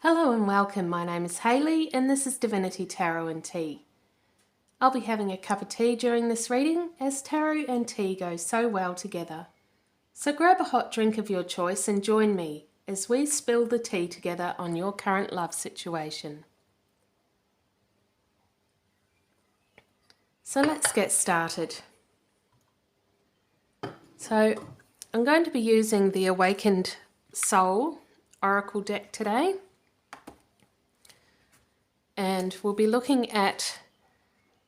Hello and welcome, my name is Hayley and this is Divinity Tarot and Tea. I'll be having a cup of tea during this reading as tarot and tea go so well together. So grab a hot drink of your choice and join me as we spill the tea together on your current love situation. So let's get started. So I'm going to be using the Awakened Soul Oracle deck today. And we'll be looking at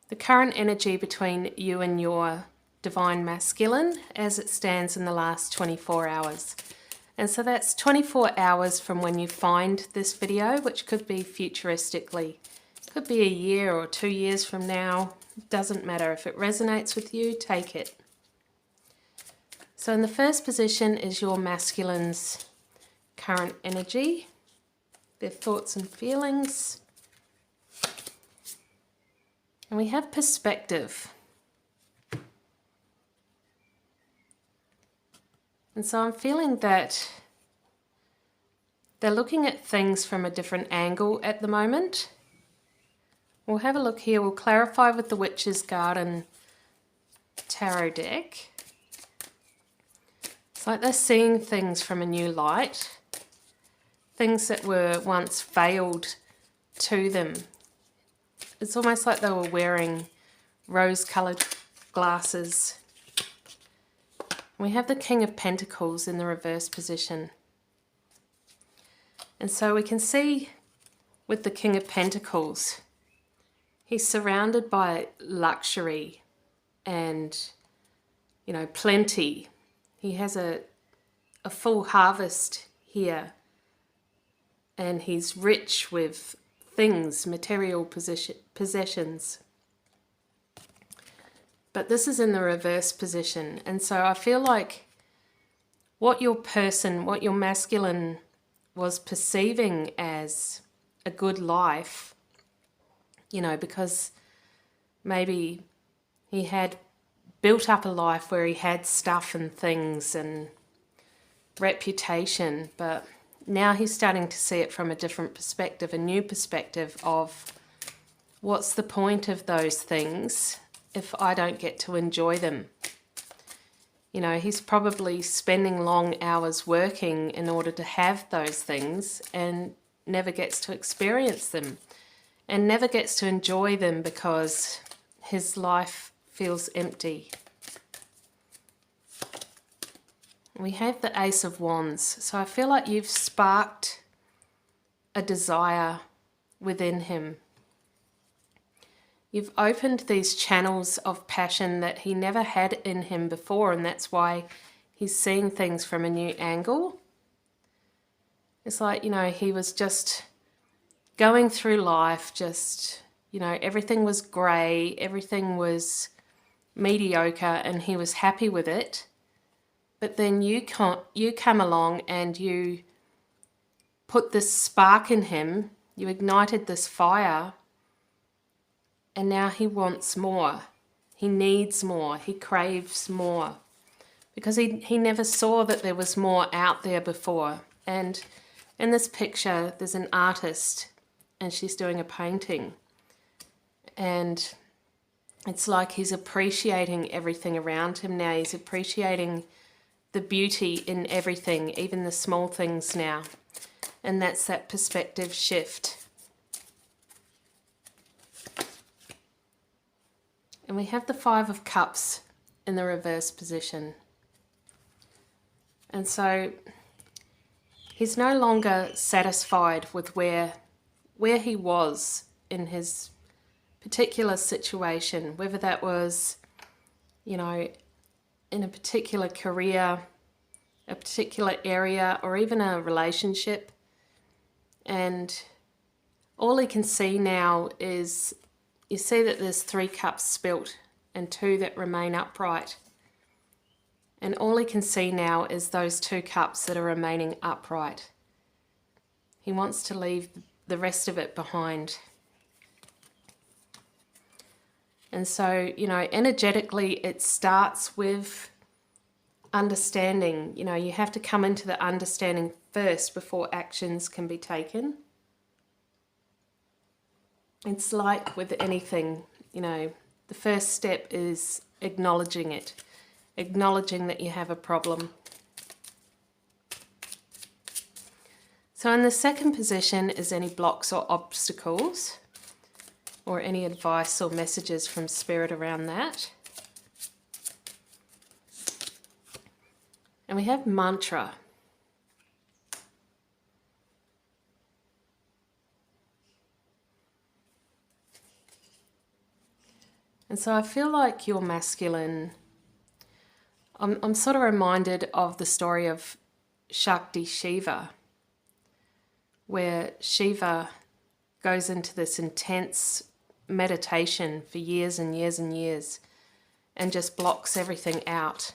the current energy between you and your Divine Masculine as it stands in the last 24 hours. And so that's 24 hours from when you find this video, which could be futuristically. Could be a year or 2 years from now. Doesn't matter. If it resonates with you, take it. So in the first position is your masculine's current energy, their thoughts and feelings. And we have perspective. And so I'm feeling that they're looking at things from a different angle at the moment. We'll have a look here. We'll clarify with the Witch's Garden tarot deck. It's like they're seeing things from a new light. Things that were once veiled to them. It's almost like they were wearing rose-coloured glasses. We have the King of Pentacles in the reverse position. And so we can see with the King of Pentacles, he's surrounded by luxury and, plenty. He has a full harvest here. And he's rich with things, material possessions. But this is in the reverse position. And so I feel like what your masculine was perceiving as a good life, because maybe he had built up a life where he had stuff and things and reputation, but now he's starting to see it from a different perspective, a new perspective of what's the point of those things if I don't get to enjoy them. He's probably spending long hours working in order to have those things and never gets to experience them and never gets to enjoy them because his life feels empty. We have the Ace of Wands. So I feel like you've sparked a desire within him. You've opened these channels of passion that he never had in him before, and that's why he's seeing things from a new angle. It's like, he was just going through life, everything was grey, everything was mediocre, and he was happy with it. But then you come along and you put this spark in him, you ignited this fire, and now he wants more. He needs more. He craves more. Because he never saw that there was more out there before. And in this picture, there's an artist and she's doing a painting. And it's like he's appreciating everything around him now. He's appreciating the beauty in everything, even the small things now. And that's that perspective shift. And we have the Five of Cups in the reverse position. And so he's no longer satisfied with where he was in his particular situation, whether that was, in a particular career, a particular area, or even a relationship. And all he can see now is, you see that there's 3 cups spilt and 2 that remain upright. And all he can see now is those 2 cups that are remaining upright. He wants to leave the rest of it behind. And so, energetically it starts with understanding. You have to come into the understanding first before actions can be taken. It's like with anything, you know, the first step is acknowledging it, acknowledging that you have a problem. So in the second position is any blocks or obstacles, or any advice or messages from Spirit around that. And we have mantra. And so I feel like your masculine, I'm sort of reminded of the story of Shakti Shiva, where Shiva goes into this intense meditation for years and years and years and just blocks everything out.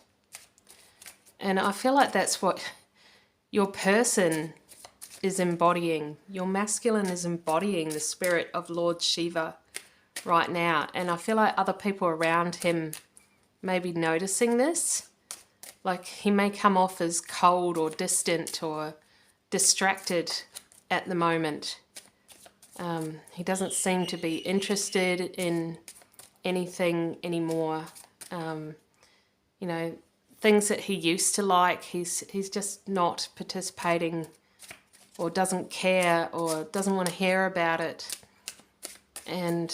And I feel like that's what your person is embodying. Your masculine is embodying the spirit of Lord Shiva right now. And I feel like other people around him may be noticing this. Like he may come off as cold or distant or distracted at the moment. He doesn't seem to be interested in anything anymore. You know, things that he used to like, he's just not participating or doesn't care or doesn't want to hear about it. And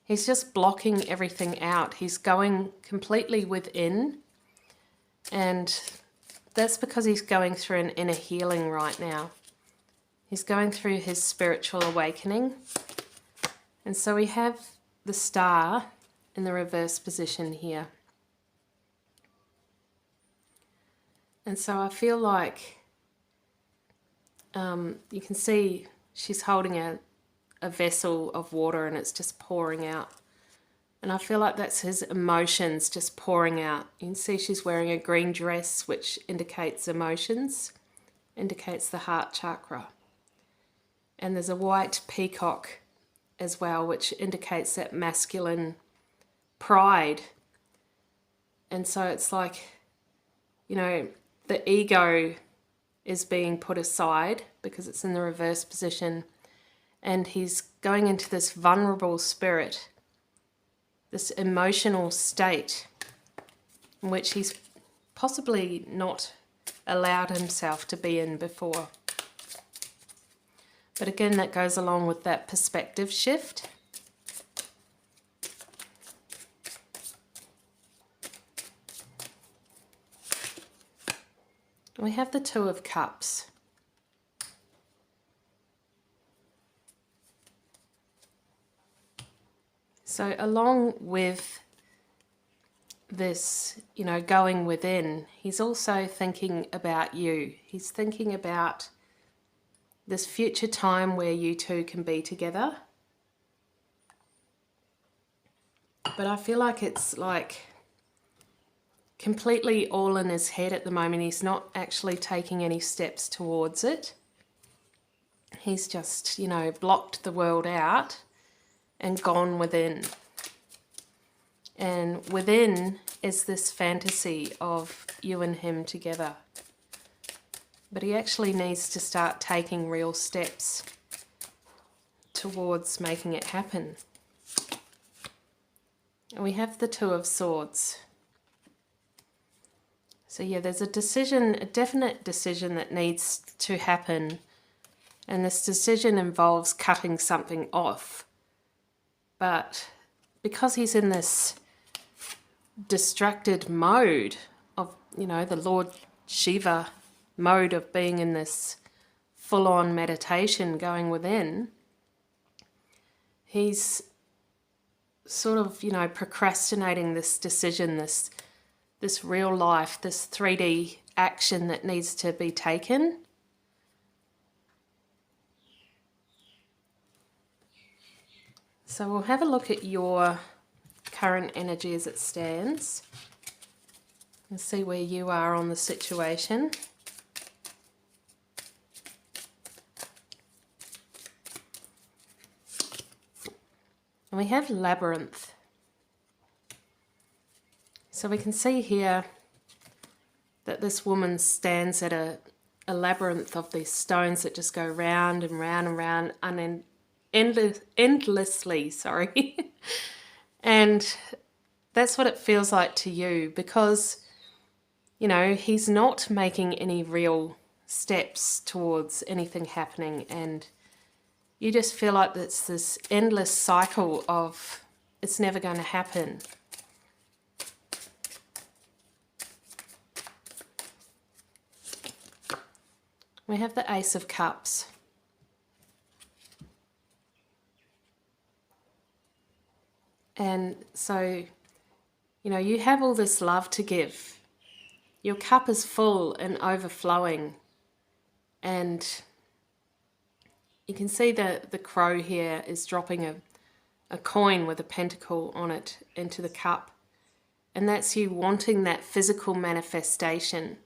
he's just blocking everything out. He's going completely within. And that's because he's going through an inner healing right now. He's going through his spiritual awakening. And so we have the star in the reverse position here. And so I feel like you can see she's holding a vessel of water and it's just pouring out. And I feel like that's his emotions just pouring out. You can see she's wearing a green dress, which indicates emotions, indicates the heart chakra. And there's a white peacock as well, which indicates that masculine pride. And so it's like, you know, the ego is being put aside because it's in the reverse position. And he's going into this vulnerable spirit, this emotional state in which he's possibly not allowed himself to be in before. But again, that goes along with that perspective shift. We have the Two of Cups. So along with this, you know, going within, he's also thinking about you. He's thinking about this future time where you two can be together. But I feel like it's like completely all in his head at the moment. He's not actually taking any steps towards it. He's just, you know, blocked the world out and gone within. And within is this fantasy of you and him together. But he actually needs to start taking real steps towards making it happen. And we have the Two of Swords. So yeah, there's a decision, a definite decision that needs to happen. And this decision involves cutting something off. But because he's in this distracted mode of, you know, the Lord Shiva mode of being in this full-on meditation going within, he's sort of, you know, procrastinating this decision, this real life, this 3D action that needs to be taken. So we'll have a look at your current energy as it stands and see where you are on the situation. And we have Labyrinth. So we can see here that this woman stands at a labyrinth of these stones that just go round and round and round endlessly, sorry. And that's what it feels like to you, because, you know, he's not making any real steps towards anything happening, and you just feel like it's this endless cycle of it's never going to happen. We have the Ace of Cups. And so, you know, you have all this love to give. Your cup is full and overflowing. And you can see the crow here is dropping a coin with a pentacle on it into the cup. And that's you wanting that physical manifestation.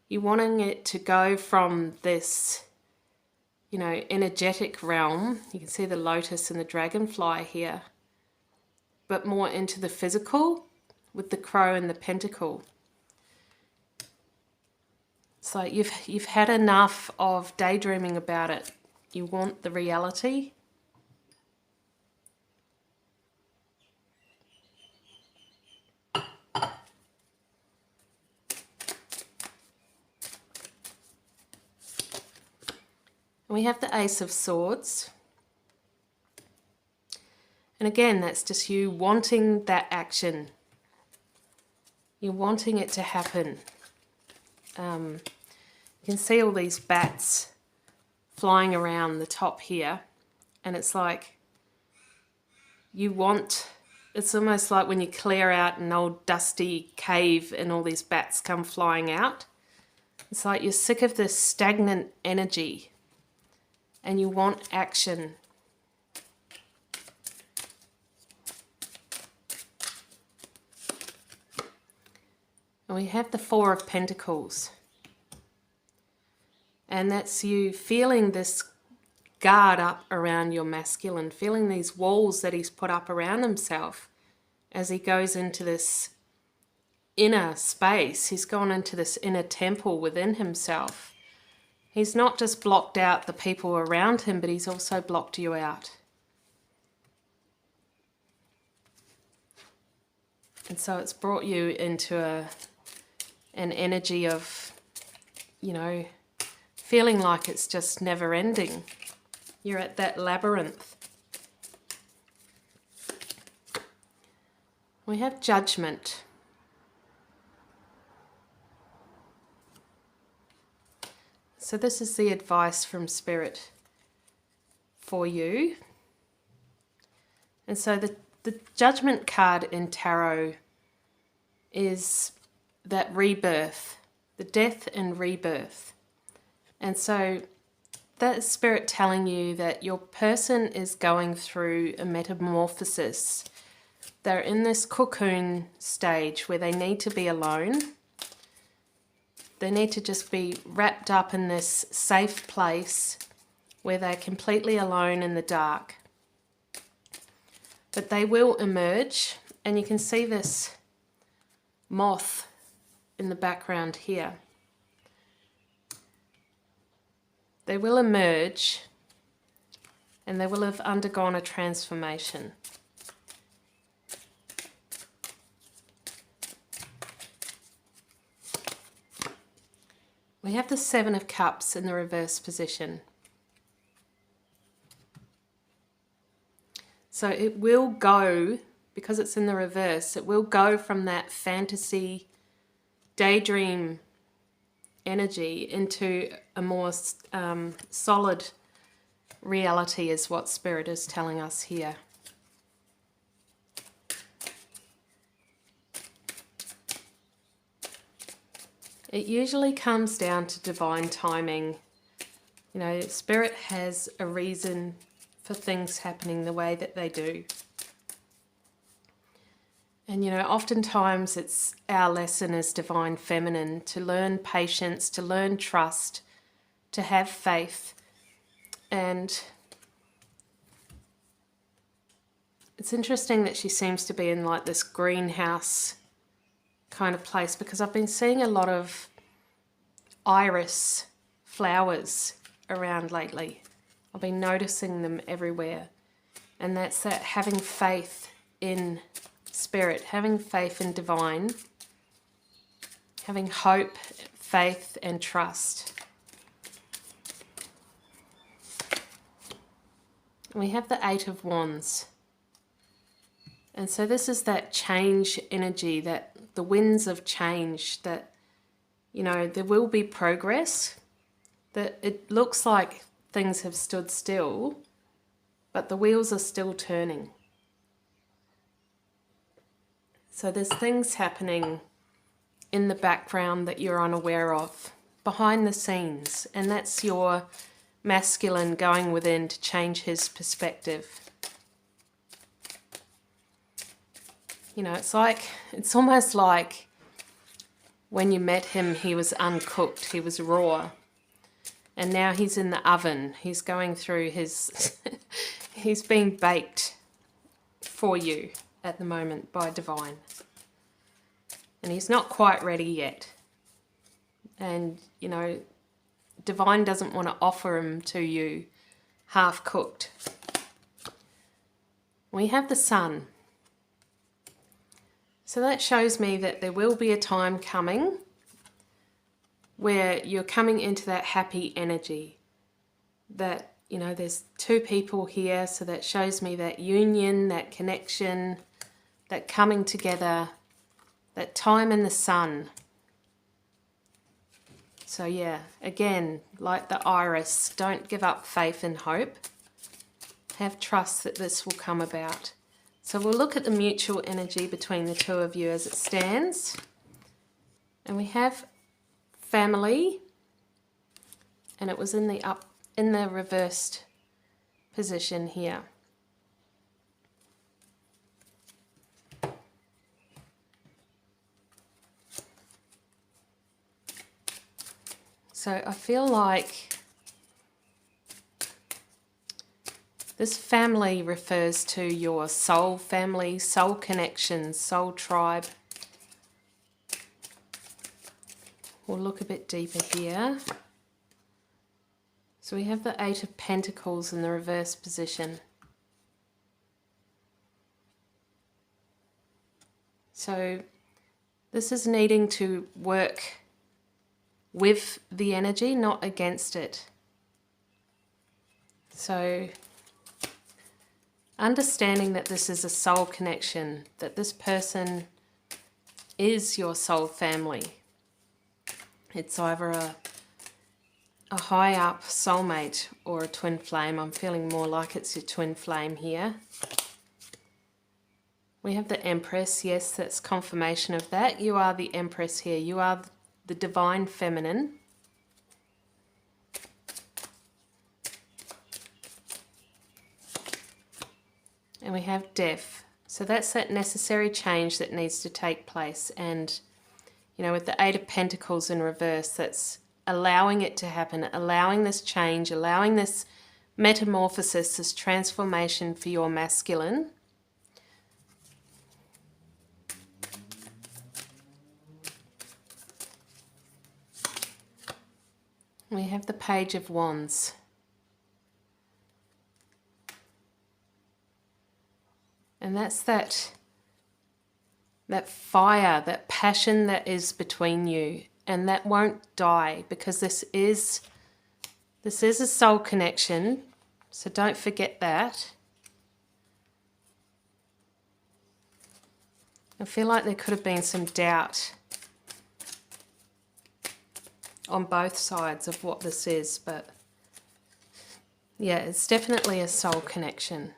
You're wanting it to go from this, you know, energetic realm. You can see the lotus and the dragonfly here, but more into the physical with the crow and the pentacle. So you've had enough of daydreaming about it. You want the reality. We have the Ace of Swords. And again, that's just you wanting that action. You're wanting it to happen. You can see all these bats flying around the top here. And it's like it's almost like when you clear out an old dusty cave and all these bats come flying out. It's like you're sick of this stagnant energy. And you want action. And we have the Four of Pentacles. And that's you feeling this guard up around your masculine, feeling these walls that he's put up around himself as he goes into this inner space. He's gone into this inner temple within himself. He's not just blocked out the people around him, but he's also blocked you out. And so it's brought you into an energy of, you know, feeling like it's just never ending. You're at that labyrinth. We have Judgment. So this is the advice from Spirit for you. And so the Judgment card in Tarot is that rebirth, the death and rebirth. And so that is Spirit telling you that your person is going through a metamorphosis. They're in this cocoon stage where they need to be alone. They need to just be wrapped up in this safe place where they're completely alone in the dark. But they will emerge, and you can see this moth in the background here. They will emerge, and they will have undergone a transformation. We have the Seven of Cups in the reverse position. So it will go, because it's in the reverse, it will go from that fantasy, daydream energy into a more solid reality is what Spirit is telling us here. It usually comes down to divine timing. You know, Spirit has a reason for things happening the way that they do. And, you know, oftentimes it's our lesson as Divine Feminine to learn patience, to learn trust, to have faith. And it's interesting that she seems to be in like this greenhouse kind of place, because I've been seeing a lot of iris flowers around lately. I've been noticing them everywhere. And that's that having faith in spirit, having faith in divine, having hope, faith and trust. We have the Eight of Wands. And so this is that change energy, that the winds of change, that, you know, there will be progress, that it looks like things have stood still, but the wheels are still turning. So there's things happening in the background that you're unaware of, behind the scenes, and that's your masculine going within to change his perspective. You know, it's almost like when you met him, he was uncooked, he was raw. And now he's in the oven. He's going through his, he's being baked for you at the moment by divine. And he's not quite ready yet. And, you know, divine doesn't want to offer him to you half cooked. We have the sun. So that shows me that there will be a time coming where you're coming into that happy energy. That, you know, there's two people here, so that shows me that union, that connection, that coming together, that time in the sun. So yeah, again, like the iris, don't give up faith and hope. Have trust that this will come about. So we'll look at the mutual energy between the two of you as it stands. And we have family, and it was in the reversed position here. So I feel like this family refers to your soul family, soul connections, soul tribe. We'll look a bit deeper here. So we have the Eight of Pentacles in the reverse position. So this is needing to work with the energy, not against it. So understanding that this is a soul connection, that this person is your soul family. It's either a high up soulmate or a twin flame. I'm feeling more like it's your twin flame here. We have the Empress. Yes, that's confirmation of that. You are the Empress here. You are the divine feminine. And we have Death. So that's that necessary change that needs to take place. And, you know, with the Eight of Pentacles in reverse, that's allowing it to happen, allowing this change, allowing this metamorphosis, this transformation for your masculine. We have the Page of Wands. And that's that fire, that passion that is between you. And that won't die, because this is a soul connection. So don't forget that. I feel like there could have been some doubt on both sides of what this is, but yeah, it's definitely a soul connection.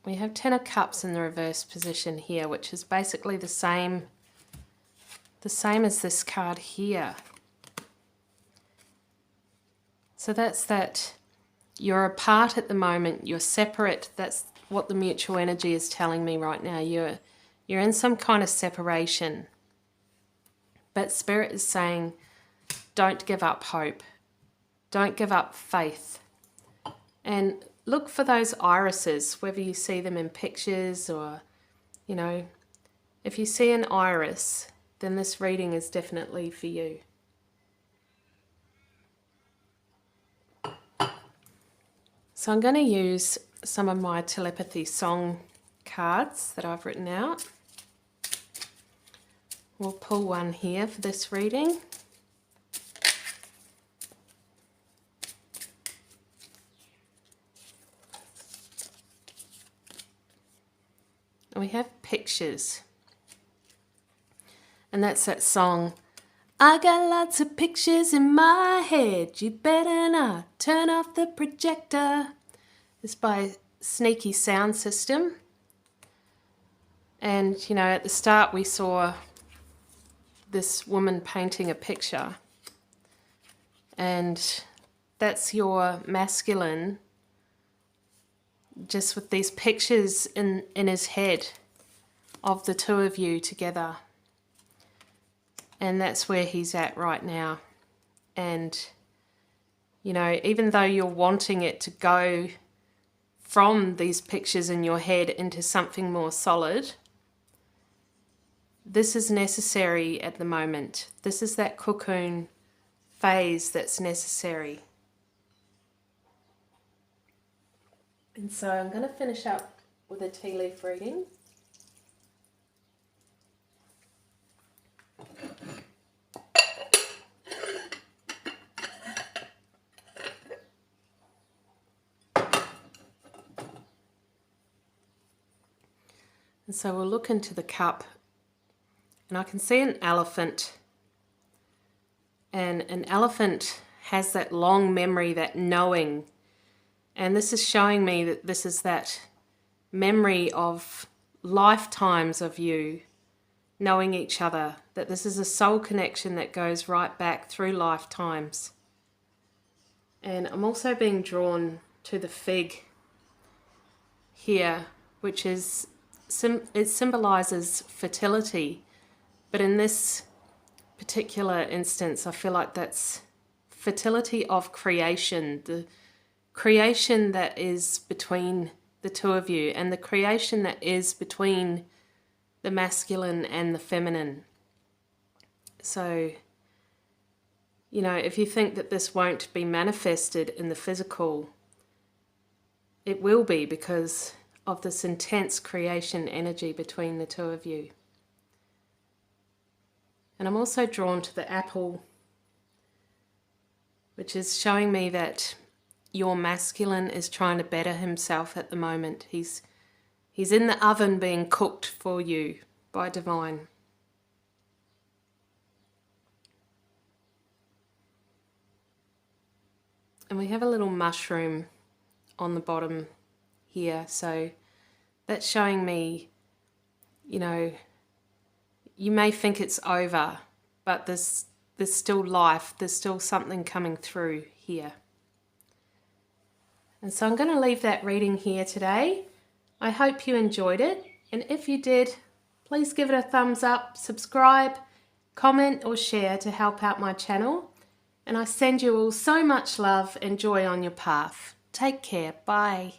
We have Ten of Cups in the reverse position here, which is basically the same as this card here. So that's that you're apart at the moment, you're separate. That's what the mutual energy is telling me right now. You're in some kind of separation. But Spirit is saying, don't give up hope. Don't give up faith. And look for those irises, whether you see them in pictures or, you know, if you see an iris, then this reading is definitely for you. So I'm going to use some of my telepathy song cards that I've written out. We'll pull one here for this reading. And we have pictures. And that's that song, I got lots of pictures in my head, you better not turn off the projector. It's by Sneaky Sound System. And, you know, at the start we saw this woman painting a picture. And that's your masculine, just with these pictures in his head of the two of you together. And that's where he's at right now. And, you know, even though you're wanting it to go from these pictures in your head into something more solid, this is necessary at the moment. This is that cocoon phase that's necessary. And so I'm going to finish up with a tea leaf reading. And so we'll look into the cup, and I can see an elephant. And an elephant has that long memory, that knowing. And this is showing me that this is that memory of lifetimes of you knowing each other, that this is a soul connection that goes right back through lifetimes. And I'm also being drawn to the fig here, which is, it symbolizes fertility. But in this particular instance, I feel like that's fertility of creation, the creation that is between the two of you, and the creation that is between the masculine and the feminine. So, you know, if you think that this won't be manifested in the physical, it will be, because of this intense creation energy between the two of you. And I'm also drawn to the apple, which is showing me that your masculine is trying to better himself at the moment. He's in the oven being cooked for you by Divine. And we have a little mushroom on the bottom here. So that's showing me, you know, you may think it's over, but there's still life. There's still something coming through here. And so I'm going to leave that reading here today. I hope you enjoyed it. And if you did, please give it a thumbs up, subscribe, comment or share to help out my channel. And I send you all so much love and joy on your path. Take care. Bye.